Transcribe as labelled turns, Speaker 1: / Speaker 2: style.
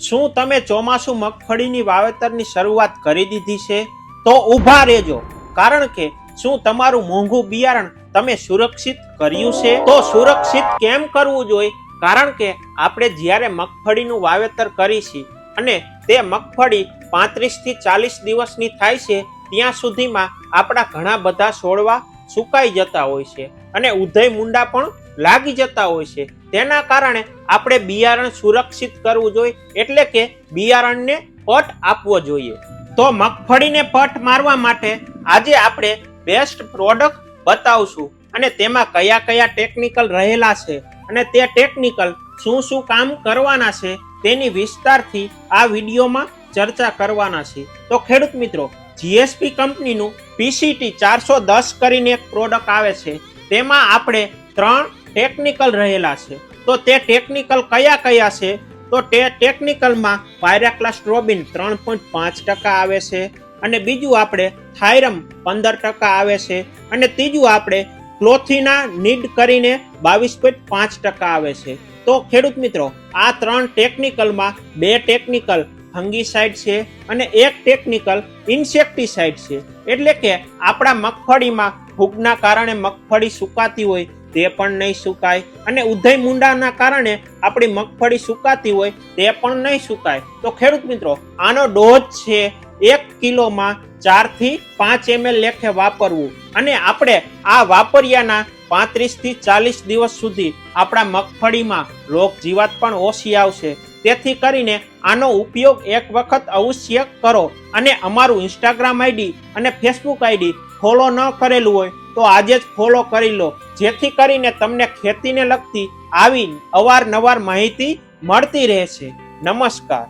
Speaker 1: શું તમે ચોમાસુ મગફળીની વાવેતરની શરૂઆત કરી દીધી છે? તો ઊભા રહેજો, કારણ કે શું તમારું મોંઘું બિયારણ તમે સુરક્ષિત કર્યું છે? તો સુરક્ષિત કેમ કરવું જોઈએ? કારણ કે આપણે જ્યારે મગફળીનું વાવેતર કરીશું અને તે મગફળી 35 થી 40 દિવસની થાય છે ત્યાં સુધીમાં આપણા ઘણા બધા છોડવા સુકાઈ જતા હોય છે અને ઉધઈ મુંડા પણ લાગી જતા હોય છે. તેના કારણે આપણે બિયારણ સુરક્ષિત કરવું જોઈએ, એટલે કે બિયારણને પટ આપવો જોઈએ. તો મગફળીને પટ મારવા માટે આજે આપણે બેસ્ટ પ્રોડક્ટ બતાવશું અને તેમાં કયા કયા ટેકનિકલ રહેલા છે અને તે ટેકનિકલ શું શું કામ કરવાના છે તેની વિસ્તારથી આ વિડીયોમાં ચર્ચા કરવાના છે. તો ખેડૂત મિત્રો, જીએસપી કંપનીનું પીસીટી 410 કરીને એક પ્રોડક્ટ આવે છે, તેમાં આપણે 3 ટેકનિકલ રહેલા છે. તો તે ટેકનિકલ કયા કયા છે? તો તે ટેકનિકલમાં પાયરાક્લાસ્ટ્રોબિન 3.5% આવે છે, અને બીજું આપણે થાયરમ 15% આવે છે, અને ત્રીજું આપણે ક્લોથિના નીડ કરીને 22.5% આવે છે. તો ખેડૂત મિત્રો, આ 3 ટેકનિકલમાં 2 ટેકનિકલ ફંગીસાઇડ છે અને 1 ટેકનિકલ ઇન્સેક્ટિસાઇડ છે. એટલે કે આપણા મગફળીમાં ફૂગના કારણે મગફળી સુકાતી હોય તે પણ નહીં સુકાય, અને ઉધઈ મુંડાના કારણે આપણી મગફળી સુકાતી હોય તે પણ નહીં સુકાય. તો ખેડૂત મિત્રો, આનો ડોઝ છે 1 કિલોમાં 4 થી 5 ml લેખે વાપરવું, અને આપણે આ વાપર્યાના 35 થી 40 દિવસ સુધી આપણા મગફળીમાં રોગ જીવાત પણ ઓછી આવશે. તેથી કરીને આનો ઉપયોગ એક વખત અવશ્ય કરો, અને અમારું ઇન્સ્ટાગ્રામ આઈડી અને ફેસબુક આઈડી ફોલો ન કરેલું હોય તો આજે જ ફોલો કરી લો, જેથી કરીને તમને ખેતીને લગતી આવી અવારનવાર માહિતી મળતી રહેશે. નમસ્કાર.